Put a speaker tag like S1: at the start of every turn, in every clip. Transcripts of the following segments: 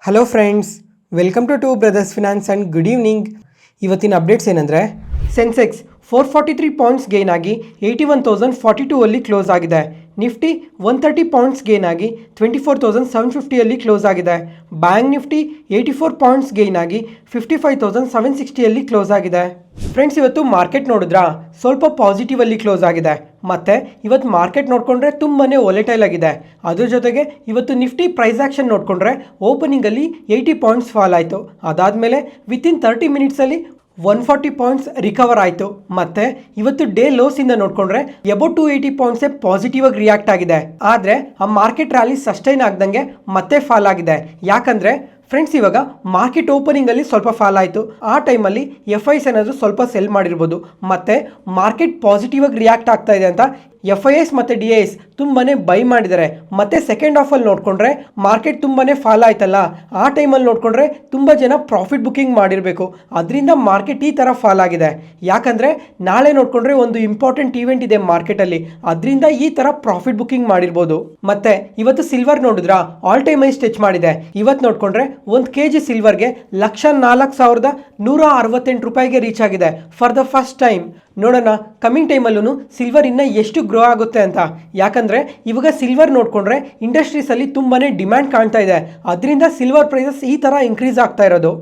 S1: Hello friends, welcome to two brothers finance and good evening. ಇವತ್ತಿನ updates ಏನಂದರೆ, Sensex 443 points gain ಆಗಿ 81,042 ಅಲ್ಲಿ close ಆಗಿದೆ. ನಿಫ್ಟಿ 130 ಪಾಯಿಂಟ್ಸ್ ಗೇನ್ ಆಗಿ 24,750 ಅಲ್ಲಿ ಕ್ಲೋಸ್ ಆಗಿದೆ. ಬ್ಯಾಂಕ್ ನಿಫ್ಟಿ 84 ಪಾಯಿಂಟ್ಸ್ ಗೇನ್ ಆಗಿ 55,760 ಅಲ್ಲಿ ಕ್ಲೋಸ್ ಆಗಿದೆ. ಫ್ರೆಂಡ್ಸ್, ಇವತ್ತು ಮಾರ್ಕೆಟ್ ನೋಡಿದ್ರಾ, ಸ್ವಲ್ಪ ಪಾಸಿಟಿವ್ ಅಲ್ಲಿ ಕ್ಲೋಸ್ ಆಗಿದೆ. ಮತ್ತು ಇವತ್ತು ಮಾರ್ಕೆಟ್ ನೋಡಿಕೊಂಡ್ರೆ ತುಂಬಾ ವೊಲೆಟೈಲ್ ಆಗಿದೆ. ಅದ್ರ ಜೊತೆಗೆ ಇವತ್ತು ನಿಫ್ಟಿ ಪ್ರೈಸ್ ಆ್ಯಕ್ಷನ್ ನೋಡಿಕೊಂಡ್ರೆ ಓಪನಿಂಗಲ್ಲಿ 80 ಪಾಯಿಂಟ್ಸ್ ಫಾಲ್ ಆಯಿತು. ಅದಾದಮೇಲೆ ವಿತಿನ್ 30 ಮಿನಿಟ್ಸಲ್ಲಿ 140 ಪಾಯಿಂಟ್ಸ್ ರಿಕವರ್ ಆಯಿತು. ಮತ್ತು ಇವತ್ತು ಡೇ ಲೋಸಿಂದ ನೋಡಿಕೊಂಡ್ರೆ ಅಬೌಟ್ 280 ಪಾಯಿಂಟ್ಸೇ ಪಾಸಿಟಿವ್ ಆಗಿ ರಿಯಾಕ್ಟ್ ಆಗಿದೆ. ಆದರೆ ಆ ಮಾರ್ಕೆಟ್ ರ್ಯಾಲಿ ಸಸ್ಟೈನ್ ಆಗ್ದಂಗೆ ಮತ್ತೆ ಫಾಲ್ ಆಗಿದೆ. ಯಾಕಂದರೆ ಫ್ರೆಂಡ್ಸ್, ಇವಾಗ ಮಾರ್ಕೆಟ್ ಓಪನಿಂಗಲ್ಲಿ ಸ್ವಲ್ಪ ಫಾಲ್ ಆಯಿತು. ಆ ಟೈಮಲ್ಲಿ FIs ಏನಾದರೂ ಸ್ವಲ್ಪ ಸೆಲ್ ಮಾಡಿರ್ಬೋದು. ಮತ್ತು ಮಾರ್ಕೆಟ್ ಪಾಸಿಟಿವ್ ಆಗಿ ರಿಯಾಕ್ಟ್ ಆಗ್ತಾ ಇದೆ ಅಂತ FIs ಮತ್ತು DIs ತುಂಬಾ ಬೈ ಮಾಡಿದ್ದಾರೆ. ಮತ್ತು ಸೆಕೆಂಡ್ ಹಾಫಲ್ಲಿ ನೋಡಿಕೊಂಡ್ರೆ ಮಾರ್ಕೆಟ್ ತುಂಬಾ ಫಾಲ್ ಆಯ್ತಲ್ಲ, ಆ ಟೈಮಲ್ಲಿ ನೋಡಿಕೊಂಡ್ರೆ ತುಂಬ ಜನ ಪ್ರಾಫಿಟ್ ಬುಕ್ಕಿಂಗ್ ಮಾಡಿರಬೇಕು. ಅದರಿಂದ ಮಾರ್ಕೆಟ್ ಈ ಥರ ಫಾಲ್ ಆಗಿದೆ. ಯಾಕಂದರೆ ನಾಳೆ ನೋಡಿಕೊಂಡ್ರೆ ಒಂದು ಇಂಪಾರ್ಟೆಂಟ್ ಈವೆಂಟ್ ಇದೆ ಮಾರ್ಕೆಟಲ್ಲಿ, ಅದರಿಂದ ಈ ಥರ ಪ್ರಾಫಿಟ್ ಬುಕ್ಕಿಂಗ್ ಮಾಡಿರ್ಬೋದು. ಮತ್ತು ಇವತ್ತು ಸಿಲ್ವರ್ ನೋಡಿದ್ರಾ, ಆಲ್ ಟೈಮ್ ಹೈ ಟಚ್ ಮಾಡಿದೆ. ಇವತ್ತು ನೋಡಿಕೊಂಡ್ರೆ 1 kg ಸಿಲ್ವರ್ಗೆ 104,168 ರೂಪಾಯಿಗೆ ರೀಚ್ ಆಗಿದೆ ಫಾರ್ ದ ಫಸ್ಟ್ ಟೈಮ್. ನೋಡೋಣ ಕಮಿಂಗ್ ಟೈಮಲ್ಲೂ ಸಿಲ್ವರ್ ಇನ್ನೂ ಎಷ್ಟು ಗ್ರೋ ಆಗುತ್ತೆ ಅಂತ. ಯಾಕಂದರೆ ಇವಾಗ ಸಿಲ್ವರ್ ನೋಡಿಕೊಂಡ್ರೆ ಇಂಡಸ್ಟ್ರೀಸಲ್ಲಿ ತುಂಬಾ ಡಿಮ್ಯಾಂಡ್ ಕಾಣ್ತಾ ಇದೆ. ಅದರಿಂದ ಸಿಲ್ವರ್ ಪ್ರೈಸಸ್ ಈ ಥರ ಇನ್ಕ್ರೀಸ್ ಆಗ್ತಾ ಇರೋದು.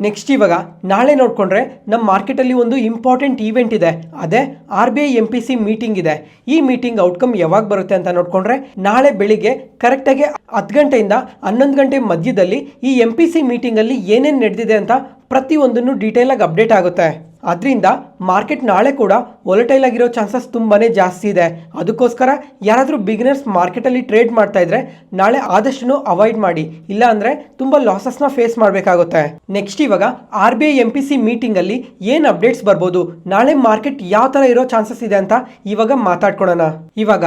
S1: ನೆಕ್ಸ್ಟ್ ಇವಾಗ ನಾಳೆ ನೋಡಿಕೊಂಡ್ರೆ ನಮ್ಮ ಮಾರ್ಕೆಟಲ್ಲಿ ಒಂದು ಇಂಪಾರ್ಟೆಂಟ್ ಈವೆಂಟ್ ಇದೆ. ಅದೇ RBI MPC ಮೀಟಿಂಗ್ ಇದೆ. ಈ ಮೀಟಿಂಗ್ ಔಟ್ಕಮ್ ಯಾವಾಗ ಬರುತ್ತೆ ಅಂತ ನೋಡಿಕೊಂಡ್ರೆ ನಾಳೆ ಬೆಳಿಗ್ಗೆ ಕರೆಕ್ಟಾಗಿ 10 ಗಂಟೆಯಿಂದ 11 ಗಂಟೆ ಮಧ್ಯದಲ್ಲಿ ಈ MPC ಮೀಟಿಂಗಲ್ಲಿ ಏನೇನು ನಡೆದಿದೆ ಅಂತ ಪ್ರತಿಯೊಂದನ್ನು ಡೀಟೇಲಾಗಿ ಅಪ್ಡೇಟ್ ಆಗುತ್ತೆ. ಅದರಿಂದ ಮಾರ್ಕೆಟ್ ನಾಳೆ ಕೂಡ ವೊಲಟೈಲ್ ಆಗಿರೋ ಚಾನ್ಸಸ್ ತುಂಬಾ ಜಾಸ್ತಿ ಇದೆ. ಅದಕ್ಕೋಸ್ಕರ ಯಾರಾದರೂ ಬಿಗಿನರ್ಸ್ ಮಾರ್ಕೆಟಲ್ಲಿ ಟ್ರೇಡ್ ಮಾಡ್ತಾ ಇದ್ರೆ ನಾಳೆ ಆದಷ್ಟು ಅವಾಯ್ಡ್ ಮಾಡಿ, ಇಲ್ಲ ಅಂದರೆ ತುಂಬ ಲಾಸಸ್ನ ಫೇಸ್ ಮಾಡಬೇಕಾಗುತ್ತೆ. ನೆಕ್ಸ್ಟ್ ಇವಾಗ RBI MPC ಮೀಟಿಂಗಲ್ಲಿ ಏನು ಅಪ್ಡೇಟ್ಸ್ ಬರ್ಬೋದು, ನಾಳೆ ಮಾರ್ಕೆಟ್ ಯಾವ ಥರ ಇರೋ ಚಾನ್ಸಸ್ ಇದೆ ಅಂತ ಇವಾಗ ಮಾತಾಡ್ಕೊಳ್ಳೋಣ. ಇವಾಗ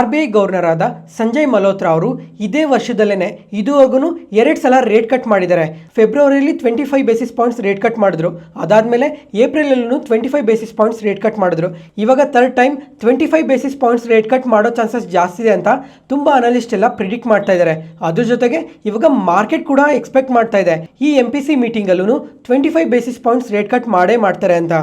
S1: RBI ಗವರ್ನರ್ ಆದ ಸಂಜಯ್ ಮಲ್ಹೋತ್ರಾ ಅವರು ಇದೇ ವರ್ಷದಲ್ಲೇ ಇದುವರೆಗೂ 2 ಸಲ ರೇಟ್ ಕಟ್ ಮಾಡಿದ್ದಾರೆ. ಫೆಬ್ರವರಿಯಲ್ಲಿ 25 ಬೇಸಿಸ್ ಪಾಯಿಂಟ್ಸ್ ರೇಟ್ ಕಟ್ ಮಾಡಿದ್ರು. ಅದಾದಮೇಲೆ ಏಪ್ರಿಲಲ್ಲೂ 25 ಬೇಸಿಸ್ ಪಾಯಿಂಟ್ಸ್ ರೇಟ್ ಕಟ್ ಮಾಡಿದ್ರು. ಇವಾಗ third time 25 basis points rate cut ಮಾಡೋ ಚಾನ್ಸಸ್ ಜಾಸ್ತಿ ಇದೆ ಅಂತ ತುಂಬ ಅನಲಿಸ್ಟ್ ಎಲ್ಲ ಪ್ರಿಡಿಕ್ಟ್ ಮಾಡ್ತಾ ಇದ್ದಾರೆ. ಅದ್ರ ಜೊತೆಗೆ ಇವಾಗ ಮಾರ್ಕೆಟ್ ಕೂಡ ಎಕ್ಸ್ಪೆಕ್ಟ್ ಮಾಡ್ತಾ ಇದೆ ಈ MPC ಮೀಟಿಂಗಲ್ಲೂ 25 basis points rate cut ಮಾಡೇ ಮಾಡ್ತಾರೆ ಅಂತ.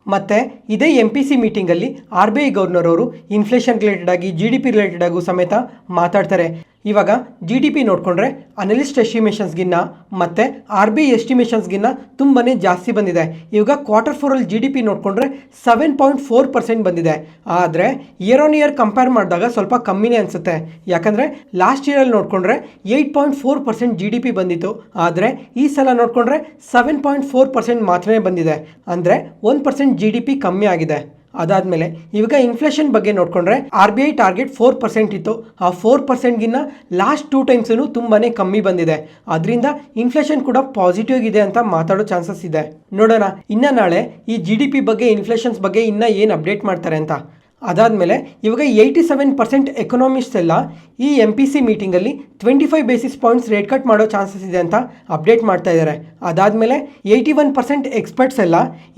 S1: ಮತ್ತು ಇದೇ MPC ಮೀಟಿಂಗಲ್ಲಿ RBI ಗವರ್ನರ್ ಅವರು ಇನ್ಫ್ಲೇಷನ್ ರಿಲೇಟೆಡ್ ಆಗಿ GDP ರಿಲೇಟೆಡ್ ಆಗು ಸಮೇತ ಮಾತಾಡ್ತಾರೆ. ಇವಾಗ GDP ನೋಡಿಕೊಂಡ್ರೆ ಅನಲಿಸ್ಟ್ ಎಸ್ಟಿಮೇಷನ್ಸ್ಗಿನ್ನ ಮತ್ತು RBI ಎಸ್ಟಿಮೇಷನ್ಸ್ಗಿನ್ನ ತುಂಬಾ ಜಾಸ್ತಿ ಬಂದಿದೆ. ಇವಾಗ Q4 GDP ನೋಡಿಕೊಂಡ್ರೆ 7.4% ಬಂದಿದೆ. ಆದರೆ ಇಯರ್ ಆನ್ ಇಯರ್ ಕಂಪೇರ್ ಮಾಡಿದಾಗ ಸ್ವಲ್ಪ ಕಮ್ಮಿನೇ ಅನಿಸುತ್ತೆ. ಯಾಕಂದರೆ ಲಾಸ್ಟ್ ಇಯರಲ್ಲಿ ನೋಡಿಕೊಂಡ್ರೆ 8.4% GDP ಬಂದಿತ್ತು. ಆದರೆ ಈ ಸಲ ನೋಡಿಕೊಂಡ್ರೆ 7.4% ಮಾತ್ರನೇ ಬಂದಿದೆ. ಅಂದರೆ 1% GDP ಕಮ್ಮಿ ಆಗಿದೆ. ಅದಾದಮೇಲೆ ಇವಾಗ ಇನ್ಫ್ಲೇಷನ್ ಬಗ್ಗೆ ನೋಡಿಕೊಂಡ್ರೆ RBI ಟಾರ್ಗೆಟ್ 4% ಇತ್ತು. ಆ 4%ಗಿನ್ನ ಲಾಸ್ಟ್ 2 ಟೈಮ್ಸೂ ತುಂಬಾ ಕಮ್ಮಿ ಬಂದಿದೆ. ಅದರಿಂದ ಇನ್ಫ್ಲೇಷನ್ ಕೂಡ ಪಾಸಿಟಿವ್ ಇದೆ ಅಂತ ಮಾತಾಡೋ ಚಾನ್ಸಸ್ ಇದೆ. ನೋಡೋಣ ಇನ್ನು ನಾಳೆ ಈ GDP ಬಗ್ಗೆ ಇನ್ಫ್ಲೇಷನ್ಸ್ ಬಗ್ಗೆ ಇನ್ನೂ ಏನು ಅಪ್ಡೇಟ್ ಮಾಡ್ತಾರೆ ಅಂತ. ಅದಾದಮೇಲೆ ಇವಾಗ 87% ಎಕನಾಮಿಸ್ಟ್ಸ್ ಎಲ್ಲ ಈ MPC ಮೀಟಿಂಗಲ್ಲಿ 25 basis points rate cut ಮಾಡೋ ಚಾನ್ಸಸ್ ಇದೆ ಅಂತ ಅಪ್ಡೇಟ್ ಮಾಡ್ತಾ ಇದ್ದಾರೆ. ಅದಾದಮೇಲೆ 81% ಎಕ್ಸ್ಪರ್ಟ್ಸ್ ಎಲ್ಲ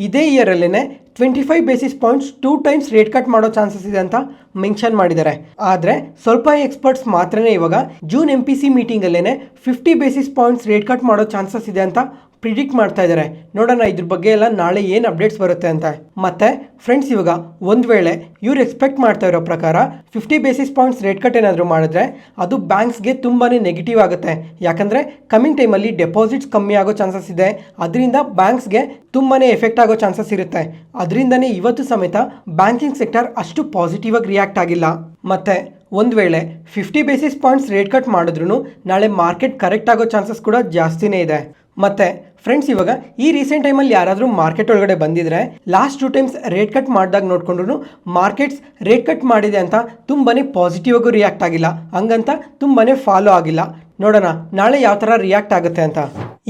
S1: ಇದೇ ಇಯರಲ್ಲೇ 25 basis points 2 times rate cut ಮಾಡೋ ಚಾನ್ಸಸ್ ಇದೆ ಅಂತ ಮೆನ್ಷನ್ ಮಾಡಿದ್ದಾರೆ. ಆದರೆ ಸ್ವಲ್ಪ ಎಕ್ಸ್ಪರ್ಟ್ಸ್ ಮಾತ್ರನೇ ಇವಾಗ June MPC ಮೀಟಿಂಗಲ್ಲೇ 50 basis points rate cut ಮಾಡೋ ಚಾನ್ಸಸ್ ಇದೆ ಅಂತ ಪ್ರಿಡಿಕ್ಟ್ ಮಾಡ್ತಾ ಇದ್ದಾರೆ. ನೋಡೋಣ ಇದ್ರ ಬಗ್ಗೆ ಎಲ್ಲ ನಾಳೆ ಏನು ಅಪ್ಡೇಟ್ಸ್ ಬರುತ್ತೆ ಅಂತ. ಮತ್ತು ಫ್ರೆಂಡ್ಸ್, ಇವಾಗ ಒಂದು ವೇಳೆ ಇವ್ರು ಎಕ್ಸ್ಪೆಕ್ಟ್ ಮಾಡ್ತಾ ಇರೋ ಪ್ರಕಾರ 50 ಬೇಸಿಸ್ ಪಾಯಿಂಟ್ಸ್ ರೇಟ್ ಕಟ್ ಏನಾದರೂ ಮಾಡಿದ್ರೆ ಅದು ಬ್ಯಾಂಕ್ಸ್ಗೆ ತುಂಬಾ ನೆಗೆಟಿವ್ ಆಗುತ್ತೆ. ಯಾಕಂದರೆ ಕಮಿಂಗ್ ಟೈಮಲ್ಲಿ ಡೆಪಾಸಿಟ್ಸ್ ಕಮ್ಮಿ ಆಗೋ ಚಾನ್ಸಸ್ ಇದೆ. ಅದರಿಂದ ಬ್ಯಾಂಕ್ಸ್ಗೆ ತುಂಬಾ ಎಫೆಕ್ಟ್ ಆಗೋ ಚಾನ್ಸಸ್ ಇರುತ್ತೆ. ಅದರಿಂದನೇ ಇವತ್ತು ಸಮೇತ ಬ್ಯಾಂಕಿಂಗ್ ಸೆಕ್ಟರ್ ಅಷ್ಟು ಪಾಸಿಟಿವ್ ಆಗಿ ರಿಯಾಕ್ಟ್ ಆಗಿಲ್ಲ. ಮತ್ತು ಒಂದು ವೇಳೆ 50 ಬೇಸಿಸ್ ಪಾಯಿಂಟ್ಸ್ ರೇಟ್ ಕಟ್ ಮಾಡಿದ್ರೂ ನಾಳೆ ಮಾರ್ಕೆಟ್ ಕರೆಕ್ಟ್ ಆಗೋ ಚಾನ್ಸಸ್ ಕೂಡ ಜಾಸ್ತಿನೇ ಇದೆ. ಮತ್ತು ಫ್ರೆಂಡ್ಸ್, ಇವಾಗ ಈ ರೀಸೆಂಟ್ ಟೈಮಲ್ಲಿ ಯಾರಾದರೂ ಮಾರ್ಕೆಟ್ ಒಳಗಡೆ ಬಂದಿದ್ರೆ ಲಾಸ್ಟ್ 2 ಟೈಮ್ಸ್ ರೇಟ್ ಕಟ್ ಮಾಡಿದಾಗ ನೋಡಿಕೊಂಡ್ರು ಮಾರ್ಕೆಟ್ಸ್ ರೇಟ್ ಕಟ್ ಮಾಡಿದೆ ಅಂತ ತುಂಬಾ ಪಾಸಿಟಿವ್ ಆಗೂ ರಿಯಾಕ್ಟ್ ಆಗಿಲ್ಲ, ಹಂಗಂತ ತುಂಬಾ ಫಾಲೋ ಆಗಿಲ್ಲ. ನೋಡೋಣ ನಾಳೆ ಯಾವ ಥರ ರಿಯಾಕ್ಟ್ ಆಗುತ್ತೆ ಅಂತ.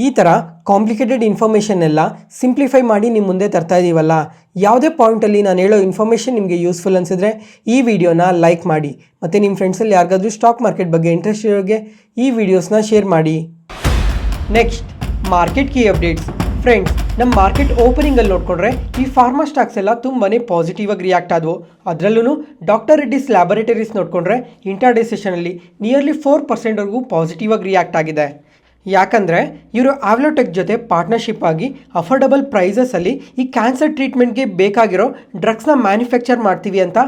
S1: ಈ ಥರ ಕಾಂಪ್ಲಿಕೇಟೆಡ್ ಇನ್ಫಾರ್ಮೇಷನ್ ಎಲ್ಲ ಸಿಂಪ್ಲಿಫೈ ಮಾಡಿ ನಿಮ್ಮ ಮುಂದೆ ತರ್ತಾ ಇದ್ದೀವಲ್ಲ. ಯಾವುದೇ ಪಾಯಿಂಟಲ್ಲಿ ನಾನು ಹೇಳೋ ಇನ್ಫಾರ್ಮೇಷನ್ ನಿಮಗೆ ಯೂಸ್ಫುಲ್ ಅನಿಸಿದ್ರೆ ಈ ವಿಡಿಯೋನ ಲೈಕ್ ಮಾಡಿ. ಮತ್ತು ನಿಮ್ಮ ಫ್ರೆಂಡ್ಸಲ್ಲಿ ಯಾರಿಗಾದ್ರೂ ಸ್ಟಾಕ್ ಮಾರ್ಕೆಟ್ ಬಗ್ಗೆ ಇಂಟ್ರೆಸ್ಟ್ ಇರೋರಿಗೆ ಈ ವಿಡಿಯೋಸ್ನ ಶೇರ್ ಮಾಡಿ. Next market key updates. Friends, ನಮ್ಮ ಮಾರ್ಕೆಟ್ ಓಪನಿಂಗಲ್ಲಿ ನೋಡಿಕೊಂಡ್ರೆ ಈ ಫಾರ್ಮಾ ಸ್ಟಾಕ್ಸ್ ಎಲ್ಲ ತುಂಬಾ ಪಾಸಿಟಿವ್ ಆಗಿ ರಿಯಾಕ್ಟ್ ಆದವು. ಅದರಲ್ಲೂ ಡಾಕ್ಟರ್ ರೆಡ್ಡಿಸ್ ಲ್ಯಾಬೊರೇಟರೀಸ್ ನೋಡಿಕೊಂಡ್ರೆ ಇಂಟರ್ಡೇ ಸೆಷನಲ್ಲಿ ನಿಯರ್ಲಿ 4%ವರೆಗೂ ಪಾಸಿಟಿವ್ ಆಗಿ ರಿಯಾಕ್ಟ್ ಆಗಿದೆ. ಯಾಕಂದರೆ ಇವರು ಆವ್ಲೋಟೆಕ್ ಜೊತೆ ಪಾರ್ಟ್ನರ್ಶಿಪ್ ಆಗಿ ಅಫೋರ್ಡಬಲ್ ಪ್ರೈಸಸಲ್ಲಿ ಈ ಕ್ಯಾನ್ಸರ್ ಟ್ರೀಟ್ಮೆಂಟ್ಗೆ ಬೇಕಾಗಿರೋ ಡ್ರಗ್ಸ್ನ ಮ್ಯಾನುಫ್ಯಾಕ್ಚರ್ ಮಾಡ್ತೀವಿ ಅಂತ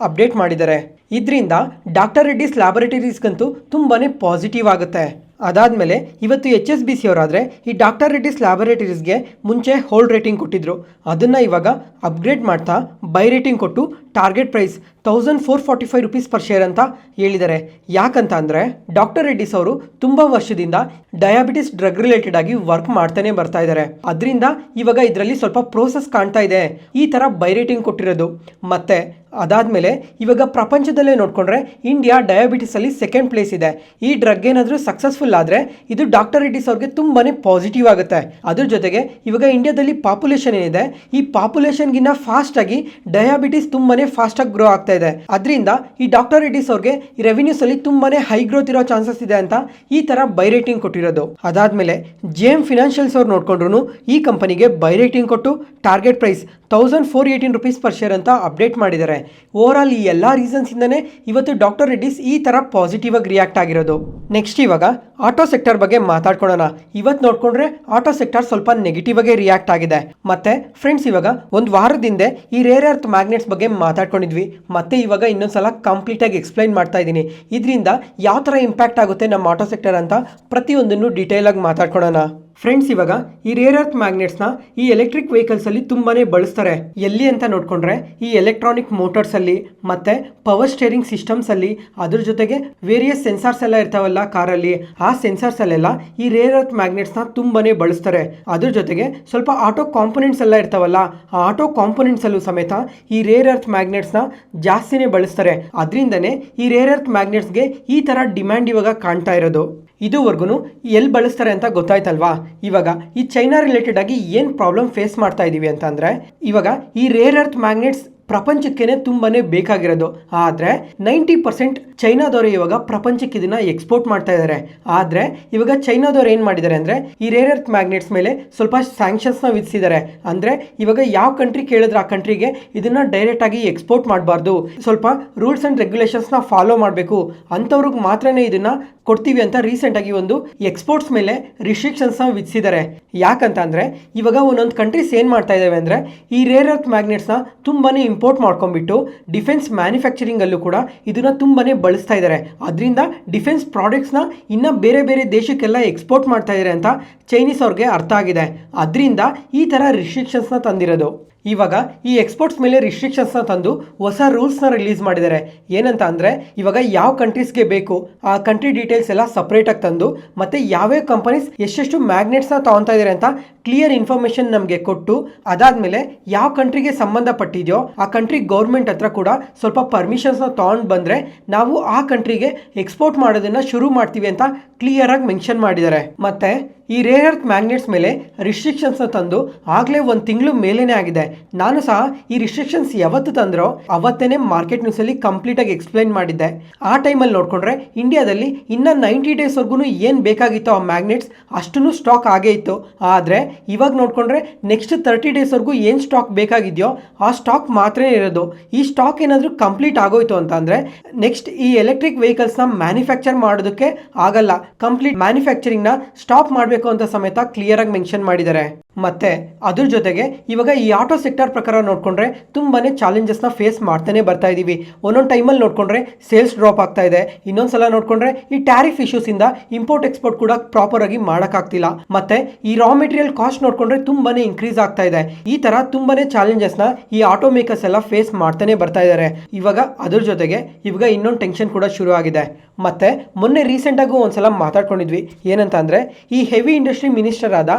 S1: ಅಪ್ಡೇಟ್ ಮಾಡಿದ್ದಾರೆ. ಇದರಿಂದ ಡಾಕ್ಟರ್ ರೆಡ್ಡಿಸ್ ಲ್ಯಾಬೊರೇಟರೀಸ್ಗಂತೂ ತುಂಬಾ ಪಾಸಿಟಿವ್ ಆಗುತ್ತೆ. ಅದಾದಮೇಲೆ ಇವತ್ತು HSBC ಅವರಾದರೆ ಈ ಡಾಕ್ಟರ್ ರೆಡ್ಡಿಸ್ ಲ್ಯಾಬೊರೇಟರೀಸ್ಗೆ ಮುಂಚೆ ಹೋಲ್ಡ್ ರೇಟಿಂಗ್ ಕೊಟ್ಟಿದ್ರು, ಅದನ್ನು ಇವಾಗ ಅಪ್ಗ್ರೇಡ್ ಮಾಡ್ತಾ ಬೈ ರೇಟಿಂಗ್ ಕೊಟ್ಟು ಟಾರ್ಗೆಟ್ ಪ್ರೈಸ್ ₹1445 ಪರ್ ಶೇರ್ ಅಂತ ಹೇಳಿದ್ದಾರೆ. ಯಾಕಂತ ಅಂದರೆ ಡಾಕ್ಟರ್ ರೆಡ್ಡಿಸ್ ಅವರು ತುಂಬ ವರ್ಷದಿಂದ ಡಯಾಬಿಟಿಸ್ ಡ್ರಗ್ ರಿಲೇಟೆಡ್ ಆಗಿ ವರ್ಕ್ ಮಾಡ್ತಾನೆ ಬರ್ತಾ ಇದ್ದಾರೆ. ಅದರಿಂದ ಇವಾಗ ಇದರಲ್ಲಿ ಸ್ವಲ್ಪ ಪ್ರೋಸೆಸ್ ಕಾಣ್ತಾ ಇದೆ ಈ ಥರ ಬೈ ರೇಟಿಂಗ್ ಕೊಟ್ಟಿರೋದು. ಮತ್ತೆ ಅದಾದಮೇಲೆ ಇವಾಗ ಪ್ರಪಂಚದಲ್ಲೇ ನೋಡಿಕೊಂಡ್ರೆ ಇಂಡಿಯಾ ಡಯಾಬಿಟಿಸಲ್ಲಿ ಸೆಕೆಂಡ್ ಪ್ಲೇಸ್ ಇದೆ. ಈ ಡ್ರಗ್ ಏನಾದರೂ ಸಕ್ಸಸ್ಫುಲ್ ಆದರೆ ಇದು ಡಾಕ್ಟರ್ ರೆಡ್ಡಿಸ್ ಅವ್ರಿಗೆ ತುಂಬಾ ಪಾಸಿಟಿವ್ ಆಗುತ್ತೆ. ಅದ್ರ ಜೊತೆಗೆ ಇವಾಗ ಇಂಡಿಯಾದಲ್ಲಿ ಪಾಪ್ಯುಲೇಷನ್ ಏನಿದೆ ಈ ಪಾಪ್ಯುಲೇಷನ್ಗಿನ್ನ ಫಾಸ್ಟಾಗಿ ಡಯಾಬಿಟಿಸ್ ತುಂಬಾ ಫಾಸ್ಟಾಗಿ ಗ್ರೋ ಆಗ್ತಾ ಇದೆ. ಅದರಿಂದ ಈ ಡಾಕ್ಟರ್ ರೆಡ್ಡಿಸ್ ಅವ್ರಿಗೆ ಈ ರೆವಿನ್ಯೂಸ್ ಅಲ್ಲಿ ತುಂಬಾ ಹೈ ಗ್ರೋತ್ ಇರೋ ಚಾನ್ಸಸ್ ಇದೆ ಅಂತ ಈ ಥರ ಬೈ ರೇಟಿಂಗ್ ಕೊಟ್ಟಿರೋದು. ಅದಾದಮೇಲೆ JM ಫಿನಾನ್ಷಿಯಲ್ಸ್ ಅವ್ರು ನೋಡ್ಕೊಂಡ್ರು ಈ ಕಂಪನಿಗೆ ಬೈ ರೇಟಿಂಗ್ ಕೊಟ್ಟು ಟಾರ್ಗೆಟ್ ಪ್ರೈಸ್ ₹1418 ಪರ್ ಶೇರ್ ಅಂತ ಅಪ್ಡೇಟ್ ಮಾಡಿದ್ದಾರೆ. ಓವರ್ ಆಲ್ ಈ ಎಲ್ಲ ರೀಸನ್ಸಿಂದನೇ ಇವತ್ತು ಡಾಕ್ಟರ್ ರೆಡ್ಡಿಸ್ ಈ ಥರ ಪಾಸಿಟಿವ್ ಆಗಿ ರಿಯಾಕ್ಟ್ ಆಗಿರೋದು. ನೆಕ್ಸ್ಟ್ ಇವಾಗ ಆಟೋ ಸೆಕ್ಟರ್ ಬಗ್ಗೆ ಮಾತಾಡ್ಕೊಳ್ಳೋಣ. ಇವತ್ತು ನೋಡ್ಕೊಂಡ್ರೆ ಆಟೋ ಸೆಕ್ಟರ್ ಸ್ವಲ್ಪ ನೆಗೆಟಿವ್ ಆಗಿ ರಿಯಾಕ್ಟ್ ಆಗಿದೆ. ಮತ್ತೆ ಫ್ರೆಂಡ್ಸ್ ಇವಾಗ ಒಂದು ವಾರದಿಂದ ಈ ರೇರ್ ಅರ್ತ್ ಮ್ಯಾಗ್ನೆಟ್ಸ್ ಬಗ್ಗೆ ಮಾತಾಡ್ಕೊಂಡಿದ್ವಿ. ಮತ್ತೆ ಇವಾಗ ಇನ್ನೊಂದ್ಸಲ ಕಂಪ್ಲೀಟ್ ಆಗಿ ಎಕ್ಸ್ಪ್ಲೈನ್ ಮಾಡ್ತಾ ಇದ್ದೀನಿ. ಇದರಿಂದ ಯಾವ ಥರ ಇಂಪ್ಯಾಕ್ಟ್ ಆಗುತ್ತೆ ನಮ್ಮ ಆಟೋ ಸೆಕ್ಟರ್ ಅಂತ ಪ್ರತಿಯೊಂದನ್ನು ಡೀಟೇಲ್ ಆಗಿ ಮಾತಾಡ್ಕೊಳ್ಳೋಣ. ಫ್ರೆಂಡ್ಸ್ ಇವಾಗ ಈ ರೇರ್ ಅರ್ತ್ ಮ್ಯಾಗ್ನೆಟ್ಸ್ನ ಈ ಎಲೆಕ್ಟ್ರಿಕ್ ವೆಹಿಕಲ್ಸ್ ಅಲ್ಲಿ ತುಂಬಾನೇ ಬಳಸ್ತಾರೆ. ಎಲ್ಲಿ ಅಂತ ನೋಡ್ಕೊಂಡ್ರೆ ಈ ಎಲೆಕ್ಟ್ರಾನಿಕ್ ಮೋಟರ್ಸ್ ಅಲ್ಲಿ ಮತ್ತೆ ಪವರ್ ಸ್ಟೇರಿಂಗ್ ಸಿಸ್ಟಮ್ಸ್ ಅಲ್ಲಿ, ಅದ್ರ ಜೊತೆಗೆ ವೇರಿಯಸ್ ಸೆನ್ಸಾರ್ಸ್ ಎಲ್ಲ ಇರ್ತಾವಲ್ಲ ಕಾರಲ್ಲಿ, ಆ ಸೆನ್ಸಾರ್ಸ್ ಅಲ್ಲೆಲ್ಲ ಈ ರೇರ್ ಅರ್ತ್ ಮ್ಯಾಗ್ನೆಟ್ಸ್ನ ತುಂಬಾನೇ ಬಳಸ್ತಾರೆ. ಅದ್ರ ಜೊತೆಗೆ ಸ್ವಲ್ಪ ಆಟೋ ಕಾಂಪೊನೆಂಟ್ಸ್ ಎಲ್ಲ ಇರ್ತಾವಲ್ಲ, ಆ ಆಟೋ ಕಾಂಪೊನೆಂಟ್ಸ್ ಅಲ್ಲೂ ಸಮೇತ ಈ ರೇರ್ ಅರ್ತ್ ಮ್ಯಾಗ್ನೆಟ್ಸ್ನ ಜಾಸ್ತಿನೇ ಬಳಸ್ತಾರೆ. ಅದರಿಂದನೇ ಈ ರೇರ್ ಅರ್ತ್ ಮ್ಯಾಗ್ನೆಟ್ಸ್ಗೆ ಈ ತರ ಡಿಮ್ಯಾಂಡ್ ಇವಾಗ ಕಾಣ್ತಾ ಇರೋದು. ಇದುವರೆಗೂ ಎಲ್ಲಿ ಬಳಸ್ತಾರೆ ಅಂತ ಗೊತ್ತಾಯ್ತಲ್ವಾ. ಇವಾಗ ಈ ಚೈನಾ ರಿಲೇಟೆಡ್ ಆಗಿ ಏನು ಪ್ರಾಬ್ಲಮ್ ಫೇಸ್ ಮಾಡ್ತಾ ಇದ್ದೀವಿ ಅಂತ ಅಂದರೆ, ಇವಾಗ ಈ ರೇರ್ ಅರ್ತ್ ಮ್ಯಾಗ್ನೆಟ್ಸ್ ಪ್ರಪಂಚಕ್ಕೇನೆ ತುಂಬಾನೇ ಬೇಕಾಗಿರೋದು. ಆದರೆ 90% ಚೈನಾದವರು ಇವಾಗ ಪ್ರಪಂಚಕ್ಕೆ ಇದನ್ನ ಎಕ್ಸ್ಪೋರ್ಟ್ ಮಾಡ್ತಾ ಇದ್ದಾರೆ. ಆದರೆ ಇವಾಗ ಚೈನಾದವ್ರು ಏನು ಮಾಡಿದ್ದಾರೆ ಅಂದರೆ ಈ ರೇರ್ ಅರ್ತ್ ಮ್ಯಾಗ್ನೆಟ್ಸ್ ಮೇಲೆ ಸ್ವಲ್ಪ ಸ್ಯಾಂಕ್ಷನ್ಸ್ನ ವಿಧಿಸಿದ್ದಾರೆ. ಅಂದರೆ ಇವಾಗ ಯಾವ ಕಂಟ್ರಿ ಕೇಳಿದ್ರೆ ಆ ಕಂಟ್ರಿಗೆ ಇದನ್ನ ಡೈರೆಕ್ಟ್ ಆಗಿ ಎಕ್ಸ್ಪೋರ್ಟ್ ಮಾಡಬಾರ್ದು, ಸ್ವಲ್ಪ ರೂಲ್ಸ್ ಅಂಡ್ ರೆಗ್ಯುಲೇಷನ್ಸ್ನ ಫಾಲೋ ಮಾಡಬೇಕು, ಅಂಥವ್ರಿಗೆ ಮಾತ್ರನೇ ಇದನ್ನ ಕೊಡ್ತೀವಿ ಅಂತ ರೀಸೆಂಟ್ ಆಗಿ ಒಂದು ಎಕ್ಸ್ಪೋರ್ಟ್ಸ್ ಮೇಲೆ ರಿಸ್ಟ್ರಿಕ್ಷನ್ಸ್ನ ವಿಧಿಸಿದ್ದಾರೆ. ಯಾಕಂತ ಅಂದರೆ ಇವಾಗ ಒಂದೊಂದು ಕಂಟ್ರೀಸ್ ಏನು ಮಾಡ್ತಾ ಇದ್ದಾವೆ ಅಂದರೆ ಈ ರೇರ್ ಅರ್ತ್ ಮ್ಯಾಗ್ನೆಟ್ಸ್ನ ತುಂಬಾನೇ ಇಂಪೋರ್ಟ್ ಮಾಡ್ಕೊಂಡ್ಬಿಟ್ಟು ಡಿಫೆನ್ಸ್ ಮ್ಯಾನುಫ್ಯಾಕ್ಚರಿಂಗ್ ಅಲ್ಲೂ ಕೂಡ ಇದನ್ನ ತುಂಬಾನೇ ಬಳಸ್ತಾ ಇದ್ದಾರೆ. ಅದರಿಂದ ಡಿಫೆನ್ಸ್ ಪ್ರಾಡಕ್ಟ್ಸ್ನ ಇನ್ನ ಬೇರೆ ಬೇರೆ ದೇಶಕ್ಕೆಲ್ಲ ಎಕ್ಸ್ಪೋರ್ಟ್ ಮಾಡ್ತಾ ಇದ್ದಾರೆ ಅಂತ ಚೈನೀಸ್ ಅವ್ರಿಗೆ ಅರ್ಥ ಆಗಿದೆ. ಅದರಿಂದ ಈ ಥರ ರಿಸ್ಟ್ರಿಕ್ಷನ್ಸ್ನ ತಂದಿರೋದು. ಇವಾಗ ಈ ಎಕ್ಸ್ಪೋರ್ಟ್ಸ್ ಮೇಲೆ ರಿಸ್ಟ್ರಿಕ್ಷನ್ಸ್ನ ತಂದು ಹೊಸ ರೂಲ್ಸ್ನ ರಿಲೀಸ್ ಮಾಡಿದ್ದಾರೆ. ಏನಂತ ಅಂದರೆ ಇವಾಗ ಯಾವ ಕಂಟ್ರೀಸ್ಗೆ ಬೇಕು ಆ ಕಂಟ್ರಿ ಡೀಟೇಲ್ಸ್ ಎಲ್ಲ ಸಪ್ರೇಟಾಗಿ ತಂದು ಮತ್ತೆ ಯಾವ್ಯಾವ ಕಂಪನೀಸ್ ಎಷ್ಟೆಷ್ಟು ಮ್ಯಾಗ್ನೆಟ್ಸ್ನ ತಗೊತಾ ಇದ್ದಾರೆ ಅಂತ ಕ್ಲಿಯರ್ ಇನ್ಫಾರ್ಮೇಷನ್ ನಮಗೆ ಕೊಟ್ಟು, ಅದಾದಮೇಲೆ ಯಾವ ಕಂಟ್ರಿಗೆ ಸಂಬಂಧಪಟ್ಟಿದೆಯೋ ಆ ಕಂಟ್ರಿ ಗೌರ್ಮೆಂಟ್ ಹತ್ರ ಕೂಡ ಸ್ವಲ್ಪ ಪರ್ಮಿಷನ್ಸ್ನ ತೊಗೊಂಡು ಬಂದರೆ ನಾವು ಆ ಕಂಟ್ರಿಗೆ ಎಕ್ಸ್ಪೋರ್ಟ್ ಮಾಡೋದನ್ನು ಶುರು ಮಾಡ್ತೀವಿ ಅಂತ ಕ್ಲಿಯರಾಗಿ ಮೆನ್ಷನ್ ಮಾಡಿದ್ದಾರೆ. ಮತ್ತು ಈ ರೇರ್ ಅರ್ತ್ ಮ್ಯಾಗ್ನೆಟ್ಸ್ ಮೇಲೆ ರಿಸ್ಟ್ರಿಕ್ಷನ್ಸ್ನ ತಂದು ಆಗಲೇ ಒಂದು ತಿಂಗಳು ಮೇಲೇನೆ ಆಗಿದೆ. ನಾನು ಸಹ ಈ ರಿಸ್ಟ್ರಿಕ್ಷನ್ಸ್ ಯಾವತ್ತು ತಂದ್ರೋ ಅವತ್ತೇನೆ ಮಾರ್ಕೆಟ್ ನ್ಯೂಸಲ್ಲಿ ಕಂಪ್ಲೀಟಾಗಿ ಎಕ್ಸ್ಪ್ಲೈನ್ ಮಾಡಿದ್ದೆ. ಆ ಟೈಮಲ್ಲಿ ನೋಡಿಕೊಂಡ್ರೆ ಇಂಡಿಯಾದಲ್ಲಿ ಇನ್ನು 90 ಡೇಸ್ವರೆಗೂ ಏನು ಬೇಕಾಗಿತ್ತೋ ಆ ಮ್ಯಾಗ್ನೆಟ್ಸ್ ಅಷ್ಟೂ ಸ್ಟಾಕ್ ಆಗೇ ಇತ್ತು. ಆದರೆ ಇವಾಗ ನೋಡಿಕೊಂಡ್ರೆ ನೆಕ್ಸ್ಟ್ 30 ಡೇಸ್ವರೆಗೂ ಏನು ಸ್ಟಾಕ್ ಬೇಕಾಗಿದೆಯೋ ಆ ಸ್ಟಾಕ್ ಮಾತ್ರ ಇರೋದು. ಈ ಸ್ಟಾಕ್ ಏನಾದರೂ ಕಂಪ್ಲೀಟ್ ಆಗೋಯ್ತು ಅಂತ ಅಂದರೆ ನೆಕ್ಸ್ಟ್ ಈ ಎಲೆಕ್ಟ್ರಿಕ್ ವೆಹಿಕಲ್ಸ್ನ ಮ್ಯಾನುಫ್ಯಾಕ್ಚರ್ ಮಾಡೋದಕ್ಕೆ ಆಗಲ್ಲ, ಕಂಪ್ಲೀಟ್ ಮ್ಯಾನುಫ್ಯಾಕ್ಚರಿಂಗ್ನ ಸ್ಟಾಪ್ ಮಾಡಬೇಕು ಅಂತ ಸಮೇತ ಕ್ಲಿಯರ್ ಆಗಿ ಮೆನ್ಷನ್ ಮಾಡಿದ್ದಾರೆ. ಮತ್ತೆ ಅದ್ರ ಜೊತೆಗೆ ಇವಾಗ ಈ ಆಟೋ ಸೆಕ್ಟರ್ ಪ್ರಕಾರ ನೋಡ್ಕೊಂಡ್ರೆ ತುಂಬಾನೇ ಚಾಲೆಂಜಸ್ನ ಫೇಸ್ ಮಾಡ್ತಾನೆ ಬರ್ತಾ ಇದೀವಿ. ಒಂದೊಂದು ಟೈಮಲ್ಲಿ ನೋಡ್ಕೊಂಡ್ರೆ ಸೇಲ್ಸ್ ಡ್ರಾಪ್ ಆಗ್ತಾ ಇದೆ, ಇನ್ನೊಂದ್ಸಲ ನೋಡ್ಕೊಂಡ್ರೆ ಈ ಟ್ಯಾರಿಫ್ ಇಶ್ಯೂಸ್ ಇಂದ ಇಂಪೋರ್ಟ್ ಎಕ್ಸ್ಪೋರ್ಟ್ ಕೂಡ ಪ್ರಾಪರ್ ಆಗಿ ಮಾಡೋಕ್ಕಾಗ್ತಿಲ್ಲ. ಮತ್ತೆ ಈ ರಾ ಮೆಟೀರಿಯಲ್ ಕಾಸ್ಟ್ ನೋಡ್ಕೊಂಡ್ರೆ ತುಂಬಾನೇ ಇನ್ಕ್ರೀಸ್ ಆಗ್ತಾ ಇದೆ. ಈ ತರ ತುಂಬಾನೇ ಚಾಲೆಂಜಸ್ನ ಈ ಆಟೋ ಮೇಕರ್ಸ್ ಎಲ್ಲ ಫೇಸ್ ಮಾಡ್ತಾನೆ ಬರ್ತಾ ಇದ್ದಾರೆ. ಇವಾಗ ಅದ್ರ ಜೊತೆಗೆ ಇವಾಗ ಇನ್ನೊಂದು ಟೆನ್ಷನ್ ಕೂಡ ಶುರು ಆಗಿದೆ. ಮತ್ತೆ ಮೊನ್ನೆ ರೀಸೆಂಟ್ ಆಗೂ ಒಂದ್ಸಲ ಮಾತಾಡ್ಕೊಂಡಿದ್ವಿ. ಏನಂತ ಅಂದ್ರೆ ಈ ಹೆವಿ ಇಂಡಸ್ಟ್ರಿ ಮಿನಿಸ್ಟರ್ ಆದ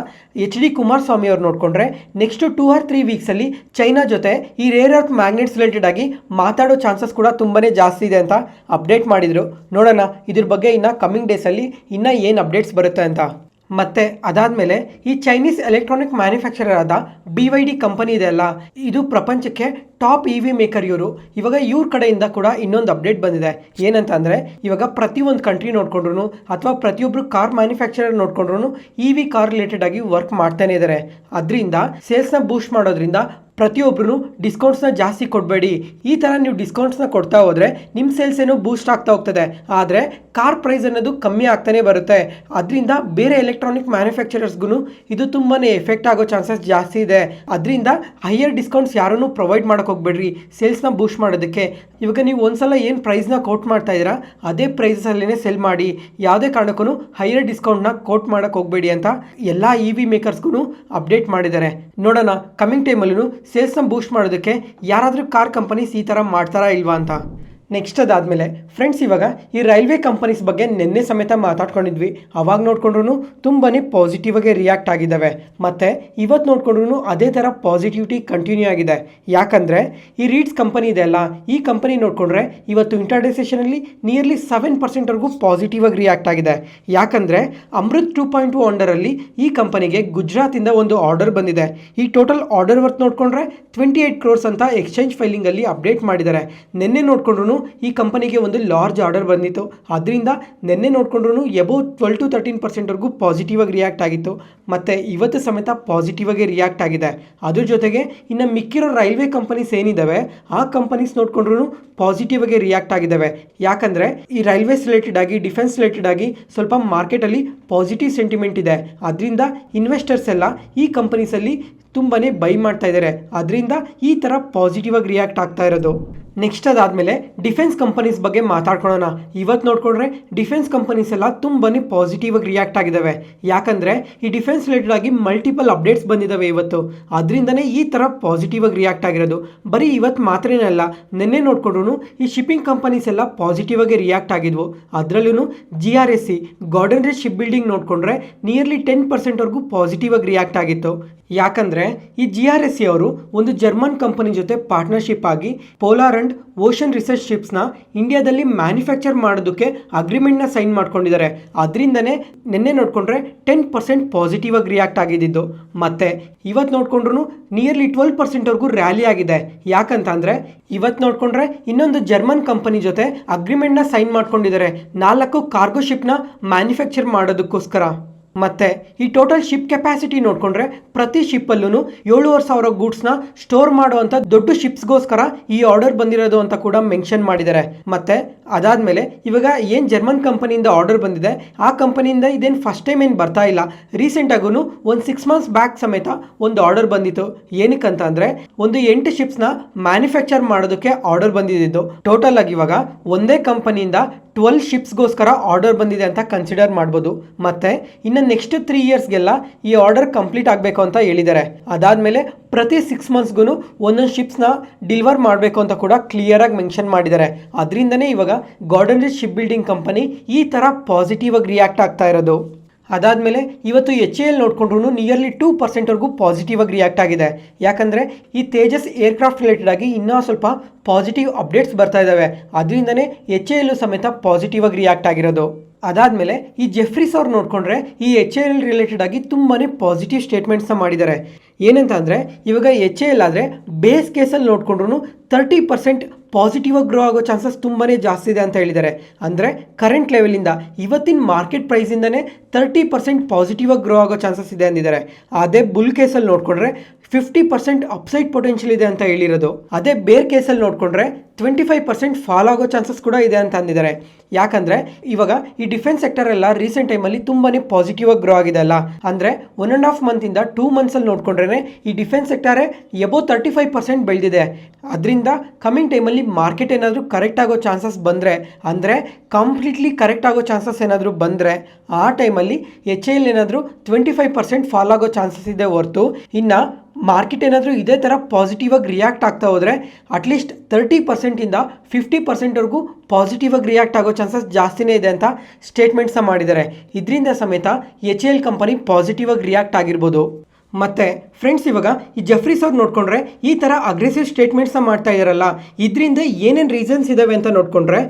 S1: HD ಕುಮಾರಸ್ವಾಮಿ ಅವ್ರು ನೋಡ್ಕೊಂಡ್ರೆ ನೆಕ್ಸ್ಟ್ 2 or 3 ವೀಕ್ಸ್ ಅಲ್ಲಿ ಚೈನಾ ಜೊತೆ ಈ ರೇರ್ ಅರ್ತ್ ಮ್ಯಾಗ್ನೆಟ್ಸ್ ರಿಲೇಟೆಡ್ ಆಗಿ ಮಾತಾಡೋ ಚಾನ್ಸಸ್ ಕೂಡ ತುಂಬಾನೇ ಜಾಸ್ತಿ ಇದೆ ಅಂತ ಅಪ್ಡೇಟ್ ಮಾಡಿದ್ರು. ನೋಡೋಣ ಇದ್ರ ಬಗ್ಗೆ ಇನ್ನ ಕಮಿಂಗ್ ಡೇಸ್ ಅಲ್ಲಿ ಇನ್ನ ಏನು ಅಪ್ಡೇಟ್ಸ್ ಬರುತ್ತೆ ಅಂತ. ಮತ್ತೆ ಅದಾದಮೇಲೆ ಈ ಚೈನೀಸ್ ಎಲೆಕ್ಟ್ರಾನಿಕ್ ಮ್ಯಾನುಫ್ಯಾಕ್ಚರರ್ ಆದ BYD ಕಂಪನಿ ಇದೆ ಅಲ್ಲ, ಇದು ಪ್ರಪಂಚಕ್ಕೆ ಟಾಪ್ EV ಮೇಕರ್ ಇವರು. ಇವಾಗ ಇವ್ರ ಕಡೆಯಿಂದ ಕೂಡ ಇನ್ನೊಂದು ಅಪ್ಡೇಟ್ ಬಂದಿದೆ. ಏನಂತ ಅಂದರೆ ಇವಾಗ ಪ್ರತಿಯೊಂದು ಕಂಟ್ರಿ ನೋಡ್ಕೊಂಡ್ರು ಅಥವಾ ಪ್ರತಿಯೊಬ್ಬರು ಕಾರ್ ಮ್ಯಾನುಫ್ಯಾಕ್ಚರರ್ ನೋಡ್ಕೊಂಡ್ರು EV ಕಾರ್ ರಿಲೇಟೆಡ್ ಆಗಿ ವರ್ಕ್ ಮಾಡ್ತಾನೆ ಇದ್ದಾರೆ. ಅದರಿಂದ ಸೇಲ್ಸ್ನ ಬೂಸ್ಟ್ ಮಾಡೋದ್ರಿಂದ ಪ್ರತಿಯೊಬ್ಬರು ಡಿಸ್ಕೌಂಟ್ಸ್ನ ಜಾಸ್ತಿ ಕೊಡಬೇಡಿ. ಈ ಥರ ನೀವು ಡಿಸ್ಕೌಂಟ್ಸ್ನ ಕೊಡ್ತಾ ಹೋದರೆ ನಿಮ್ಮ ಸೇಲ್ಸ್ ಏನೋ ಬೂಸ್ಟ್ ಆಗ್ತಾ ಹೋಗ್ತದೆ, ಆದರೆ ಕಾರ್ ಪ್ರೈಸ್ ಅನ್ನೋದು ಕಮ್ಮಿ ಆಗ್ತಾನೆ ಬರುತ್ತೆ. ಅದರಿಂದ ಬೇರೆ ಎಲೆಕ್ಟ್ರಾನಿಕ್ ಮ್ಯಾನುಫ್ಯಾಕ್ಚರರ್ಸ್ಗೂ ಇದು ತುಂಬಾ ಎಫೆಕ್ಟ್ ಆಗೋ ಚಾನ್ಸಸ್ ಜಾಸ್ತಿ ಇದೆ. ಅದರಿಂದ ಹೈಯರ್ ಡಿಸ್ಕೌಂಟ್ಸ್ ಯಾರನ್ನೂ ಪ್ರೊವೈಡ್ ಮಾಡೋಕೆ ಹೋಗ್ಬೇಡ್ರಿ ಸೇಲ್ಸ್ನ ಬೂಸ್ಟ್ ಮಾಡೋದಕ್ಕೆ. ಇವಾಗ ನೀವು ಒಂದ್ಸಲ ಏನು ಪ್ರೈಸ್ನ ಕೋಟ್ ಮಾಡ್ತಾ ಇದ್ದೀರಾ ಅದೇ ಪ್ರೈಸಲ್ಲೇ ಸೆಲ್ ಮಾಡಿ, ಯಾವುದೇ ಕಾರಣಕ್ಕೂ ಹೈಯರ್ ಡಿಸ್ಕೌಂಟ್ನ ಕೋಟ್ ಮಾಡೋಕೆ ಹೋಗಬೇಡಿ ಅಂತ ಎಲ್ಲ EV ಮೇಕರ್ಸ್ಗೂ ಅಪ್ಡೇಟ್ ಮಾಡಿದ್ದಾರೆ. ನೋಡೋಣ ಕಮಿಂಗ್ ಟೈಮಲ್ಲೂ ಸೇಲ್ಸ್ನ ಬೂಸ್ಟ್ ಮಾಡೋದಕ್ಕೆ ಯಾರಾದರೂ ಕಾರ್ ಕಂಪನೀಸ್ ಈ ಥರ ಮಾಡ್ತಾರಾ ಇಲ್ವಾ ಅಂತ. ನೆಕ್ಸ್ಟ್ ಅದಾದಮೇಲೆ ಫ್ರೆಂಡ್ಸ್, ಇವಾಗ ಈ ರೈಲ್ವೆ ಕಂಪನೀಸ್ ಬಗ್ಗೆ ನಿನ್ನೆ ಸಮೇತ ಮಾತಾಡ್ಕೊಂಡಿದ್ವಿ. ಅವಾಗ ನೋಡ್ಕೊಂಡ್ರು ತುಂಬಾ ಪಾಸಿಟಿವ್ ಆಗಿ ರಿಯಾಕ್ಟ್ ಆಗಿದ್ದಾವೆ. ಮತ್ತು ಇವತ್ತು ನೋಡ್ಕೊಂಡ್ರು ಅದೇ ಥರ ಪಾಸಿಟಿವಿಟಿ ಕಂಟಿನ್ಯೂ ಆಗಿದೆ. ಯಾಕಂದರೆ ಈ ರೀಡ್ಸ್ ಕಂಪನಿ ಇದೆ ಅಲ್ಲ, ಈ ಕಂಪನಿ ನೋಡಿಕೊಂಡ್ರೆ ಇವತ್ತು ಇಂಟರ್ಡೇ ಸೆಷನಲ್ಲಿ ನಿಯರ್ಲಿ 7%ವರೆಗೂ ಪಾಸಿಟಿವ್ ಆಗಿ ರಿಯಾಕ್ಟ್ ಆಗಿದೆ. ಯಾಕಂದರೆ ಅಮೃತ್ 2.2 ಅಂಡರಲ್ಲಿ ಈ ಕಂಪನಿಗೆ ಗುಜರಾತಿಂದ ಒಂದು ಆರ್ಡರ್ ಬಂದಿದೆ. ಈ ಟೋಟಲ್ ಆರ್ಡರ್ ವರ್ತ್ ನೋಡಿಕೊಂಡ್ರೆ 28 crores ಅಂತ ಎಕ್ಸ್ಚೇಂಜ್ ಫೈಲಿಂಗಲ್ಲಿ ಅಪ್ಡೇಟ್ ಮಾಡಿದ್ದಾರೆ. ನಿನ್ನೆ ನೋಡ್ಕೊಂಡ್ರು ಈ ಕಂಪನಿಗೆ ಒಂದು ಲಾರ್ಜ್ ಆರ್ಡರ್ ಬಂದಿತ್ತು. ಅದರಿಂದ ನಿನ್ನೆ ನೋಡ್ಕೊಂಡ್ರು ಎಬೋವ್ 12 to 13%ವರೆಗೂ ಪಾಸಿಟಿವ್ ಆಗಿ ರಿಯಾಕ್ಟ್ ಆಗಿತ್ತು. ಮತ್ತು ಇವತ್ತು ಸಮೇತ ಪಾಸಿಟಿವ್ ಆಗಿ ರಿಯಾಕ್ಟ್ ಆಗಿದೆ. ಅದ್ರ ಜೊತೆಗೆ ಇನ್ನು ಮಿಕ್ಕಿರೋ ರೈಲ್ವೆ ಕಂಪನೀಸ್ ಏನಿದ್ದಾವೆ ಆ ಕಂಪನೀಸ್ ನೋಡ್ಕೊಂಡ್ರು ಪಾಸಿಟಿವ್ ಆಗಿ ರಿಯಾಕ್ಟ್ ಆಗಿದ್ದಾವೆ. ಯಾಕಂದರೆ ಈ ರೈಲ್ವೇಸ್ ರಿಲೇಟೆಡ್ ಆಗಿ, ಡಿಫೆನ್ಸ್ ರಿಲೇಟೆಡ್ ಆಗಿ ಸ್ವಲ್ಪ ಮಾರ್ಕೆಟಲ್ಲಿ ಪಾಸಿಟಿವ್ ಸೆಂಟಿಮೆಂಟ್ ಇದೆ. ಅದರಿಂದ ಇನ್ವೆಸ್ಟರ್ಸ್ ಎಲ್ಲ ಈ ಕಂಪನೀಸಲ್ಲಿ ತುಂಬಾ ಬೈ ಮಾಡ್ತಾ ಇದ್ದಾರೆ. ಅದರಿಂದ ಈ ಥರ ಪಾಸಿಟಿವ್ ಆಗಿ ರಿಯಾಕ್ಟ್ ಆಗ್ತಾ ಇರೋದು. ನೆಕ್ಸ್ಟ್ ಅದಾದಮೇಲೆ ಡಿಫೆನ್ಸ್ ಕಂಪನೀಸ್ ಬಗ್ಗೆ ಮಾತಾಡ್ಕೊಳ್ಳೋಣ. ಇವತ್ತು ನೋಡಿಕೊಂಡ್ರೆ ಡಿಫೆನ್ಸ್ ಕಂಪನೀಸ್ ಎಲ್ಲ ತುಂಬಾ ಪಾಸಿಟಿವ್ ಆಗಿ ರಿಯಾಕ್ಟ್ ಆಗಿದ್ದಾವೆ. ಯಾಕಂದರೆ ಈ ಡಿಫೆನ್ಸ್ ರಿಲೇಟೆಡ್ ಆಗಿ ಮಲ್ಟಿಪಲ್ ಅಪ್ಡೇಟ್ಸ್ ಬಂದಿದ್ದಾವೆ ಇವತ್ತು. ಅದರಿಂದನೇ ಈ ಥರ ಪಾಸಿಟಿವ್ ಆಗಿ ರಿಯಾಕ್ಟ್ ಆಗಿರೋದು. ಬರೀ ಇವತ್ತು ಮಾತ್ರನೇ ಅಲ್ಲ, ನಿನ್ನೆ ನೋಡ್ಕೊಂಡ್ರು ಈ ಶಿಪ್ಪಿಂಗ್ ಕಂಪನೀಸ್ ಎಲ್ಲ ಪಾಸಿಟಿವ್ ಆಗಿ ರಿಯಾಕ್ಟ್ ಆಗಿದ್ವು. ಅದರಲ್ಲೂ GRSC Garden Reach ship building ನೋಡಿಕೊಂಡ್ರೆ ನಿಯರ್ಲಿ 10%ವರೆಗೂ ಪಾಸಿಟಿವ್ ಆಗಿ ರಿಯಾಕ್ಟ್ ಆಗಿತ್ತು. ಯಾಕಂದರೆ ಈ GRSC ಅವರು ಒಂದು ಜರ್ಮನ್ ಕಂಪನಿ ಜೊತೆ ಪಾರ್ಟ್ನರ್ಶಿಪ್ ಆಗಿ ಪೋಲಾರ್ ಅಂಡ್ ಓಷನ್ ರಿಸರ್ಚ್ ಶಿಪ್ಸ್ನ ಇಂಡಿಯಾದಲ್ಲಿ ಮ್ಯಾನುಫ್ಯಾಕ್ಚರ್ ಮಾಡೋದಕ್ಕೆ ಅಗ್ರಿಮೆಂಟ್ನ ಸೈನ್ ಮಾಡ್ಕೊಂಡಿದ್ದಾರೆ. ಅದರಿಂದನೇ ನಿನ್ನೆ ನೋಡಿಕೊಂಡ್ರೆ 10% ಪಾಸಿಟಿವ್ ಆಗಿ ರಿಯಾಕ್ಟ್ ಆಗಿದ್ದು. ಮತ್ತು ಇವತ್ತು ನೋಡಿಕೊಂಡ್ರು ನಿಯರ್ಲಿ 12%ವರೆಗೂ ರ್ಯಾಲಿ ಆಗಿದೆ. ಯಾಕಂತ ಅಂದರೆ ಇವತ್ತು ನೋಡಿಕೊಂಡ್ರೆ ಇನ್ನೊಂದು ಜರ್ಮನ್ ಕಂಪನಿ ಜೊತೆ ಅಗ್ರಿಮೆಂಟ್ನ ಸೈನ್ ಮಾಡ್ಕೊಂಡಿದ್ದಾರೆ 4 ಕಾರ್ಗೋ ಶಿಪ್ನ ಮ್ಯಾನುಫ್ಯಾಕ್ಚರ್ ಮಾಡೋದಕ್ಕೋಸ್ಕರ. ಮತ್ತು ಈ ಟೋಟಲ್ ಶಿಪ್ ಕೆಪಾಸಿಟಿ ನೋಡಿಕೊಂಡ್ರೆ ಪ್ರತಿ ಶಿಪ್ಪಲ್ಲೂ 7,500 ಗೂಡ್ಸ್ನ ಸ್ಟೋರ್ ಮಾಡುವಂಥ ದೊಡ್ಡ ಶಿಪ್ಸ್ಗೋಸ್ಕರ ಈ ಆರ್ಡರ್ ಬಂದಿರೋದು ಅಂತ ಕೂಡ ಮೆನ್ಷನ್ ಮಾಡಿದ್ದಾರೆ. ಮತ್ತು ಅದಾದಮೇಲೆ ಇವಾಗ ಏನು ಜರ್ಮನ್ ಕಂಪನಿಯಿಂದ ಆರ್ಡರ್ ಬಂದಿದೆ ಆ ಕಂಪನಿಯಿಂದ ಇದೇನು ಫಸ್ಟ್ ಟೈಮ್ ಏನು ಬರ್ತಾ ಇಲ್ಲ. ರೀಸೆಂಟಾಗೂ ಒಂದು 6 months ಬ್ಯಾಕ್ ಸಮೇತ ಒಂದು ಆರ್ಡರ್ ಬಂದಿತ್ತು. ಏನಕ್ಕಂತ ಅಂದರೆ ಒಂದು 8 ಶಿಪ್ಸ್ನ ಮ್ಯಾನುಫ್ಯಾಕ್ಚರ್ ಮಾಡೋದಕ್ಕೆ ಆರ್ಡರ್ ಬಂದಿದ್ದು. ಟೋಟಲ್ ಆಗಿ ಇವಾಗ ಒಂದೇ ಕಂಪನಿಯಿಂದ 12 ಶಿಪ್ಸ್ಗೋಸ್ಕರ ಆರ್ಡರ್ ಬಂದಿದೆ ಅಂತ ಕನ್ಸಿಡರ್ ಮಾಡ್ಬೋದು. ಮತ್ತು ಇನ್ನು ನೆಕ್ಸ್ಟ್ 3 yearsಗೆಲ್ಲ ಈ ಆರ್ಡರ್ ಕಂಪ್ಲೀಟ್ ಆಗಬೇಕು ಅಂತ ಹೇಳಿದ್ದಾರೆ. ಅದಾದಮೇಲೆ ಪ್ರತಿ 6 monthsಗೂ ಒಂದೊಂದು ಶಿಪ್ಸ್ನ ಡಿಲಿವರ್ ಮಾಡಬೇಕು ಅಂತ ಕೂಡ ಕ್ಲಿಯರಾಗಿ ಮೆನ್ಷನ್ ಮಾಡಿದ್ದಾರೆ. ಅದರಿಂದನೇ ಇವಾಗ Garden Reach ship building company ಈ ಥರ ಪಾಸಿಟಿವ್ ಆಗಿ ರಿಯಾಕ್ಟ್ ಆಗ್ತಾ ಇರೋದು. ಅದಾದಮೇಲೆ ಇವತ್ತು HAL ನೋಡಿಕೊಂಡ್ರು ನಿಯರ್ಲಿ 2%ವರೆಗೂ ಪಾಸಿಟಿವ್ ಆಗಿ ರಿಯಾಕ್ಟ್ ಆಗಿದೆ. ಯಾಕಂದರೆ ಈ ತೇಜಸ್ ಏರ್ಕ್ರಾಫ್ಟ್ ರಿಲೇಟೆಡ್ ಆಗಿ ಇನ್ನೂ ಸ್ವಲ್ಪ ಪಾಸಿಟಿವ್ ಅಪ್ಡೇಟ್ಸ್ ಬರ್ತಾ ಇದ್ದಾವೆ. ಅದರಿಂದನೇ HAL ಸಮೇತ ಪಾಸಿಟಿವ್ ಆಗಿ ರಿಯಾಕ್ಟ್ ಆಗಿರೋದು. ಅದಾದಮೇಲೆ ಈ ಜೆಫ್ರೀಸ್ ಅವ್ರು ನೋಡಿಕೊಂಡ್ರೆ ಈ HAL ರಿಲೇಟೆಡ್ ಆಗಿ ತುಂಬಾ ಪಾಸಿಟಿವ್ ಸ್ಟೇಟ್ಮೆಂಟ್ಸ್ನ ಮಾಡಿದ್ದಾರೆ. ಏನಂತ ಅಂದರೆ ಇವಾಗ HAL ಆದರೆ ಬೇಸ್ ಕೇಸಲ್ಲಿ ನೋಡಿಕೊಂಡ್ರು 30% ಪಾಸಿಟಿವ್ ಆಗಿ ಗ್ರೋ ಆಗೋ ಚಾನ್ಸಸ್ ತುಂಬಾ ಜಾಸ್ತಿ ಇದೆ ಅಂತ ಹೇಳಿದ್ದಾರೆ. ಅಂದರೆ ಕರೆಂಟ್ ಲೆವೆಲಿಂದ ಇವತ್ತಿನ ಮಾರ್ಕೆಟ್ ಪ್ರೈಸಿಂದನೇ 30% ಪಾಸಿಟಿವ್ ಆಗಿ ಗ್ರೋ ಆಗೋ ಚಾನ್ಸಸ್ ಇದೆ ಅಂದಿದ್ದಾರೆ. ಅದೇ ಬುಲ್ ಕೇಸಲ್ಲಿ ನೋಡಿಕೊಂಡ್ರೆ 50% ಅಪ್ಸೈಡ್ ಪೊಟೆನ್ಷಿಯಲ್ ಇದೆ ಅಂತ ಹೇಳಿರೋದು. ಅದೇ ಬೇರ್ ಕೇಸಲ್ಲಿ ನೋಡಿಕೊಂಡ್ರೆ 25% ಫಾಲ್ ಆಗೋ ಚಾನ್ಸಸ್ ಕೂಡ ಇದೆ ಅಂತ ಅಂದಿದ್ದಾರೆ. ಯಾಕಂದರೆ ಇವಾಗ ಈ ಡಿಫೆನ್ಸ್ ಸೆಕ್ಟರ್ ಎಲ್ಲ ರೀಸೆಂಟ್ ಟೈಮಲ್ಲಿ ತುಂಬಾ ಪಾಸಿಟಿವ್ ಆಗಿ ಗ್ರೋ ಆಗಿದೆ ಅಲ್ಲ. ಅಂದರೆ 1.5 months 2 monthsಲ್ಲಿ ನೋಡಿಕೊಂಡ್ರೆ ಈ ಡಿಫೆನ್ಸ್ ಸೆಕ್ಟರೇ ಎಬೋವ್ 35% ಬೆಳೆದಿದೆ. ಅದರಿಂದ ಕಮಿಂಗ್ ಟೈಮಲ್ಲಿ ಮಾರ್ಕೆಟ್ ಏನಾದರೂ ಕರೆಕ್ಟ್ ಆಗೋ ಚಾನ್ಸಸ್ ಬಂದರೆ, ಅಂದರೆ ಕಂಪ್ಲೀಟ್ಲಿ ಕರೆಕ್ಟ್ ಆಗೋ ಚಾನ್ಸಸ್ ಏನಾದರೂ ಬಂದರೆ ಆ ಟೈಮಲ್ಲಿ HAL ಏನಾದರೂ 25% ಫಾಲ್ ಆಗೋ ಚಾನ್ಸಸ್ ಇದೆ ಹೊರತು ಇನ್ನು ಮಾರ್ಕೆಟ್ ಏನಾದರೂ ಇದೇ ಥರ ಪಾಸಿಟಿವ್ ಆಗಿ ರಿಯಾಕ್ಟ್ ಆಗ್ತಾ ಹೋದರೆ ಅಟ್ಲೀಸ್ಟ್ 30%ಇಂದ 50%ವರೆಗೂ ಪಾಸಿಟಿವ್ ಆಗಿ ರಿಯಾಕ್ಟ್ ಆಗೋ ಚಾನ್ಸಸ್ ಜಾಸ್ತಿನೇ ಇದೆ ಅಂತ ಸ್ಟೇಟ್ಮೆಂಟ್ಸ್ನ ಮಾಡಿದ್ದಾರೆ. ಇದರಿಂದ ಸಮೇತ HAL ಕಂಪನಿ ಪಾಸಿಟಿವ್ ಆಗಿ ರಿಯಾಕ್ಟ್ ಆಗಿರ್ಬೋದು. ಮತ್ತು ಫ್ರೆಂಡ್ಸ್, ಇವಾಗ ಈ ಜೆಫ್ರೀಸ್ ಅವ್ರು ನೋಡಿಕೊಂಡ್ರೆ ಈ ಥರ ಅಗ್ರೆಸಿವ್ ಸ್ಟೇಟ್ಮೆಂಟ್ಸ್ನ ಮಾಡ್ತಾ ಇದ್ದಾರಲ್ಲ, ಇದರಿಂದ ಏನೇನು ರೀಸನ್ಸ್ ಇದ್ದಾವೆ ಅಂತ ನೋಡಿಕೊಂಡ್ರೆ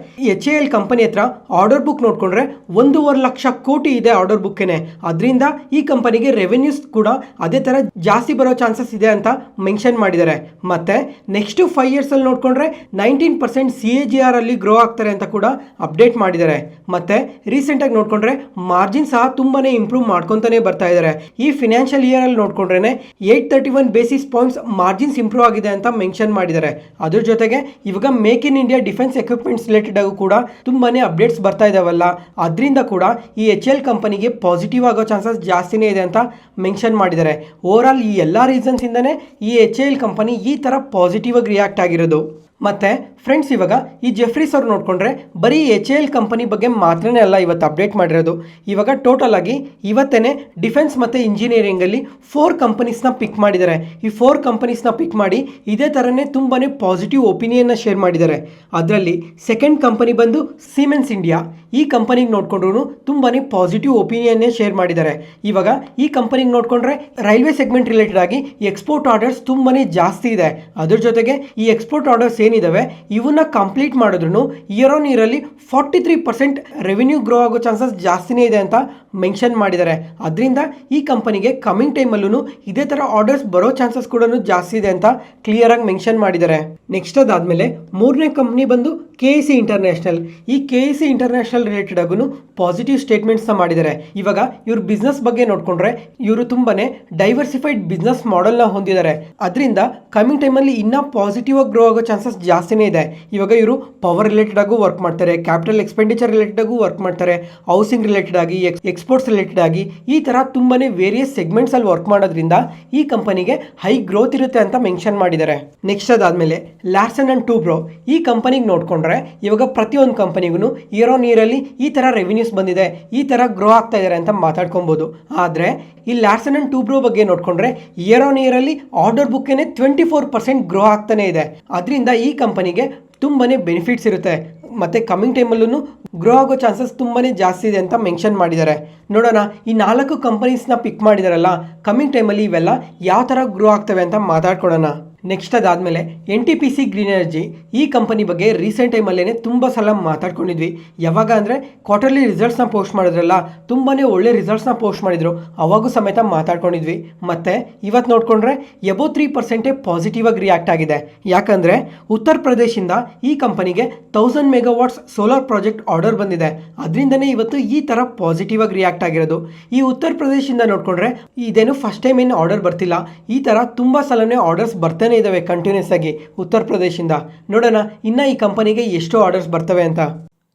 S1: HAL ಕಂಪನಿ ಹತ್ರ ಆರ್ಡರ್ ಬುಕ್ ನೋಡಿಕೊಂಡ್ರೆ 1.5 ಲಕ್ಷ ಕೋಟಿ ಇದೆ ಆರ್ಡರ್ ಬುಕ್ಕೇನೆ. ಅದರಿಂದ ಈ ಕಂಪನಿಗೆ ರೆವೆನ್ಯೂಸ್ ಕೂಡ ಅದೇ ಥರ ಜಾಸ್ತಿ ಬರೋ ಚಾನ್ಸಸ್ ಇದೆ ಅಂತ ಮೆನ್ಷನ್ ಮಾಡಿದ್ದಾರೆ. ಮತ್ತು ನೆಕ್ಸ್ಟ್ 5 yearsಲ್ಲಿ ನೋಡಿಕೊಂಡ್ರೆ 19% CAGR ಅಲ್ಲಿ ಗ್ರೋ ಆಗ್ತಾರೆ ಅಂತ ಕೂಡ ಅಪ್ಡೇಟ್ ಮಾಡಿದ್ದಾರೆ. ಮತ್ತು ರೀಸೆಂಟಾಗಿ ನೋಡಿಕೊಂಡ್ರೆ ಮಾರ್ಜಿನ್ ಸಹ ತುಂಬಾ ಇಂಪ್ರೂವ್ ಮಾಡ್ಕೊತಾನೆ ಬರ್ತಾ ಇದ್ದಾರೆ. ಈ ಫಿನಾನ್ಷಿಯಲ್ ಇಯರಲ್ಲಿ ನೋಡ್ಕೊಂಡ್ರೆ 831 ಬೇಸಿಸ್ ಪಾಯಿಂಟ್ಸ್ ಮಾರ್ಜಿನ್ಸ್ ಇಂಪ್ರೂವ್ ಆಗಿದೆ ಅಂತ ಮೆನ್ಷನ್ ಮಾಡಿದ್ದಾರೆ. ಅದ್ರ ಜೊತೆಗೆ ಇವಾಗ make in India defence equipments related ಆಗು ಕೂಡ ತುಂಬಾನೇ ಅಪ್ಡೇಟ್ಸ್ ಬರ್ತಾ ಇದಾವಲ್ಲ, ಅದರಿಂದ ಕೂಡ ಈ HAL ಕಂಪನಿಗೆ ಪಾಸಿಟಿವ್ ಆಗೋ ಚಾನ್ಸಸ್ ಜಾಸ್ತಿನೇ ಇದೆ ಅಂತ ಮೆನ್ಷನ್ ಮಾಡಿದ್ದಾರೆ. ಓವರ್ ಆಲ್ ಈ ಎಲ್ಲ ರೀಸನ್ಸ್ ಇಂದನೇ ಈ HAL ಕಂಪನಿ ಈ ತರ ಪಾಸಿಟಿವ್ ಆಗಿ ರಿಯಾಕ್ಟ್ ಆಗಿರೋದು. ಮತ್ತೆ ಫ್ರೆಂಡ್ಸ್, ಇವಾಗ ಈ ಜೆಫ್ರೀಸ್ ಅವ್ರು ನೋಡ್ಕೊಂಡ್ರೆ ಬರೀ HAL ಕಂಪನಿ ಬಗ್ಗೆ ಮಾತ್ರನೇ ಅಲ್ಲ ಇವತ್ತು ಅಪ್ಡೇಟ್ ಮಾಡಿರೋದು. ಇವಾಗ ಟೋಟಲ್ ಆಗಿ ಇವತ್ತೇನೆ ಡಿಫೆನ್ಸ್ ಮತ್ತು ಇಂಜಿನಿಯರಿಂಗಲ್ಲಿ 4 ಕಂಪನೀಸ್ನ ಪಿಕ್ ಮಾಡಿದ್ದಾರೆ. ಈ 4 ಕಂಪನೀಸ್ನ ಪಿಕ್ ಮಾಡಿ ಇದೇ ಥರನೇ ತುಂಬಾ ಪಾಸಿಟಿವ್ ಒಪಿನಿಯನ್ನ ಶೇರ್ ಮಾಡಿದ್ದಾರೆ. ಅದರಲ್ಲಿ ಸೆಕೆಂಡ್ ಕಂಪನಿ ಬಂದು ಸಿಮೆನ್ಸ್ ಇಂಡಿಯಾ. ಈ ಕಂಪನಿಗೆ ನೋಡ್ಕೊಂಡ್ರು ತುಂಬಾ ಪಾಸಿಟಿವ್ ಒಪಿನಿಯನ್ನೇ ಶೇರ್ ಮಾಡಿದ್ದಾರೆ. ಇವಾಗ ಈ ಕಂಪನಿಗೆ ನೋಡ್ಕೊಂಡ್ರೆ ರೈಲ್ವೆ ಸೆಗ್ಮೆಂಟ್ ರಿಲೇಟೆಡ್ ಆಗಿ ಎಕ್ಸ್ಪೋರ್ಟ್ ಆರ್ಡರ್ಸ್ ತುಂಬಾ ಜಾಸ್ತಿ ಇದೆ. ಅದ್ರ ಜೊತೆಗೆ ಈ ಎಕ್ಸ್ಪೋರ್ಟ್ ಆರ್ಡರ್ಸ್ ಏನಿದಾವೆ ಇವನ್ನ ಕಂಪ್ಲೀಟ್ ಮಾಡಿದ್ರು ಇಯರ್ ಆನ್ ಇಯರ್ ಅಲ್ಲಿ 43% ರೆವಿನ್ಯೂ ಗ್ರೋ ಆಗೋ ಚಾನ್ಸಸ್ ಜಾಸ್ತಿನೇ ಇದೆ ಅಂತ ಮೆನ್ಷನ್ ಮಾಡಿದ್ದಾರೆ. ಅದರಿಂದ ಈ ಕಂಪನಿಗೆ ಕಮಿಂಗ್ ಟೈಮಲ್ಲೂ ಇದೇ ಥರ ಆರ್ಡರ್ಸ್ ಬರೋ ಚಾನ್ಸಸ್ ಕೂಡ ಜಾಸ್ತಿ ಇದೆ ಅಂತ ಕ್ಲಿಯರ್ ಆಗಿ ಮೆನ್ಷನ್ ಮಾಡಿದ್ದಾರೆ. ನೆಕ್ಸ್ಟ್ ಅದಾದಮೇಲೆ ಮೂರನೇ ಕಂಪ್ನಿ ಬಂದು KEC ಇಂಟರ್ನ್ಯಾಷನಲ್. ಈ KEC ಇಂಟರ್ನ್ಯಾಷನಲ್ ರಿಲೇಟೆಡ್ ಆಗೂ ಪಾಸಿಟಿವ್ ಸ್ಟೇಟ್ಮೆಂಟ್ಸ್ನ ಮಾಡಿದ್ದಾರೆ. ಇವಾಗ ಇವ್ರ ಬಿಸ್ನೆಸ್ ಬಗ್ಗೆ ನೋಡ್ಕೊಂಡ್ರೆ ಇವರು ತುಂಬಾನೇ ಡೈವರ್ಸಿಫೈಡ್ ಬಿಸ್ನೆಸ್ ಮಾಡೆಲ್ನ ಹೊಂದಿದ್ದಾರೆ. ಅದರಿಂದ ಕಮಿಂಗ್ ಟೈಮಲ್ಲಿ ಇನ್ನೂ ಪಾಸಿಟಿವ್ ಆಗಿ ಗ್ರೋ ಆಗೋ ಚಾನ್ಸಸ್ ಜಾಸ್ತಿನೇ ಇದೆ. ಇವಾಗ ಇವರು ಪವರ್ ರಿಲೇಟೆಡ್ ಆಗು ವರ್ಕ್ ಮಾಡ್ತಾರೆ, ಕ್ಯಾಪಿಟಲ್ ಎಕ್ಸ್ಪೆಂಡಿಚರ್ ರಿಲೇಟೆಡ್ ಆಗು ವರ್ಕ್ ಮಾಡ್ತಾರೆ, ಹೌಸಿಂಗ್ ರಿಲೇಟೆಡ್ ಆಗಿ, ಎಕ್ಸ್ಪೋರ್ಟ್ಸ್ ರಿಲೇಟೆಡ್ ಆಗಿ, ಈ ತರ ತುಂಬಾನೇ ವೇರಿಯಸ್ ಸೆಗ್ಮೆಂಟ್ಸ್ ಅಲ್ಲಿ ವರ್ಕ್ ಮಾಡೋದ್ರಿಂದ ಈ ಕಂಪನಿಗೆ ಹೈ ಗ್ರೋತ್ ಇರುತ್ತೆ ಅಂತ ಮೆನ್ಷನ್ ಮಾಡಿದ್ದಾರೆ. ನೆಕ್ಸ್ಟ್ ಅದಾದ್ಮೇಲೆ ಲಾರ್ಸನ್ ಅಂಡ್ ಟೂಬ್ರೋ. ಈ ಕಂಪನಿಗೆ ನೋಡ್ಕೊಂಡ್ರೆ ಇವಾಗ ಪ್ರತಿಯೊಂದು ಕಂಪನಿಗೂ ಇಯರ್ ಆನ್ ಇಯರ್ ಅಲ್ಲಿ ಈ ತರ ರೆವಿನ್ಯೂಸ್ ಬಂದಿದೆ, ಈ ತರ ಗ್ರೋ ಆಗ್ತಾ ಇದ್ದಾರೆ ಅಂತ ಮಾತಾಡ್ಕೊಬಹುದು. ಆದ್ರೆ ಈ ಲಾರ್ಸನ್ ಅಂಡ್ ಟೂಬ್ರೋ ಬಗ್ಗೆ ನೋಡ್ಕೊಂಡ್ರೆ ಇಯರ್ ಆನ್ ಇಯರ್ ಅಲ್ಲಿ ಆರ್ಡರ್ ಬುಕ್ಕೇನೆ 24% ಗ್ರೋ ಆಗ್ತಾನೆ ಇದೆ. ಅದರಿಂದ ಈ ಕಂಪನಿಗೆ ತುಂಬಾನೇ ಬೆನಿಫಿಟ್ಸ್ ಇರುತ್ತೆ. ಮತ್ತೆ ಕಮಿಂಗ್ ಟೈಮಲ್ಲೂ ಗ್ರೋ ಆಗೋ ಚಾನ್ಸಸ್ ತುಂಬಾನೇ ಜಾಸ್ತಿ ಇದೆ ಅಂತ ಮೆನ್ಷನ್ ಮಾಡಿದ್ದಾರೆ. ನೋಡೋಣ ಈ 4 ಕಂಪನೀಸ್ನ ಪಿಕ್ ಮಾಡಿದಾರಲ್ಲ, ಕಮಿಂಗ್ ಟೈಮಲ್ಲಿ ಇವೆಲ್ಲ ಯಾವ ಥರ ಗ್ರೋ ಆಗ್ತವೆ ಅಂತ ಮಾತಾಡ್ಕೊಡೋಣ. ನೆಕ್ಸ್ಟ್ ಅದಾದಮೇಲೆ NTPC ಗ್ರೀನ್ ಎನರ್ಜಿ. ಈ ಕಂಪನಿ ಬಗ್ಗೆ ರೀಸೆಂಟ್ ಟೈಮಲ್ಲೇ ತುಂಬ ಸಲ ಮಾತಾಡ್ಕೊಂಡಿದ್ವಿ. ಯಾವಾಗ ಅಂದರೆ ಕ್ವಾರ್ಟರ್ಲಿ ರಿಸಲ್ಟ್ಸ್ನ ಪೋಸ್ಟ್ ಮಾಡಿದ್ರಲ್ಲ, ತುಂಬಾ ಒಳ್ಳೆ ರಿಸಲ್ಟ್ಸ್ನ ಪೋಸ್ಟ್ ಮಾಡಿದ್ರು, ಅವಾಗೂ ಸಮೇತ ಮಾತಾಡ್ಕೊಂಡಿದ್ವಿ. ಮತ್ತು ಇವತ್ತು ನೋಡಿಕೊಂಡ್ರೆ ಎಬೋ 3% ಪಾಸಿಟಿವ್ ಆಗಿ ರಿಯಾಕ್ಟ್ ಆಗಿದೆ. ಯಾಕಂದರೆ ಉತ್ತರ ಪ್ರದೇಶದಿಂದ ಈ ಕಂಪನಿಗೆ 1000 ಮೆಗಾವಾಟ್ಸ್ ಸೋಲಾರ್ ಪ್ರಾಜೆಕ್ಟ್ ಆರ್ಡರ್ ಬಂದಿದೆ. ಅದರಿಂದನೇ ಇವತ್ತು ಈ ಥರ ಪಾಸಿಟಿವ್ ಆಗಿ ರಿಯಾಕ್ಟ್ ಆಗಿರೋದು. ಈ ಉತ್ತರ ಪ್ರದೇಶದಿಂದ ನೋಡಿಕೊಂಡ್ರೆ ಇದೇನು ಫಸ್ಟ್ ಟೈಮ್ ಏನು ಆರ್ಡರ್ ಬರ್ತಿಲ್ಲ, ಈ ಥರ ತುಂಬ ಸಲನೇ ಆರ್ಡರ್ಸ್ ಬರ್ತಾನೆ ಇದಾವೆ ಕಂಟಿನ್ಯೂಸ್ ಆಗಿ ಉತ್ತರ ಪ್ರದೇಶದಿಂದ. ನೋಡೋಣ ಇನ್ನು ಈ ಕಂಪನಿಗೆ ಎಷ್ಟು ಆರ್ಡರ್ಸ್ ಬರ್ತವೆ ಅಂತ.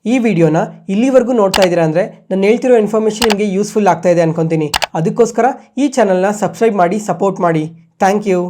S1: ಈ ವಿಡಿಯೋನ ಇಲ್ಲಿವರೆಗೂ ನೋಡ್ತಾ ಇದ್ದೀರಾ ಅಂದರೆ ನಾನು ಹೇಳ್ತಿರೋ ಇನ್ಫಾರ್ಮೇಷನ್ ನಿಮಗೆ ಯೂಸ್ಫುಲ್ ಆಗ್ತಾ ಇದೆ ಅನ್ಕೊತೀನಿ. ಅದಕ್ಕೋಸ್ಕರ ಈ ಚಾನಲ್ನ ಸಬ್ಸ್ಕ್ರೈಬ್ ಮಾಡಿ ಸಪೋರ್ಟ್ ಮಾಡಿ. Thank you.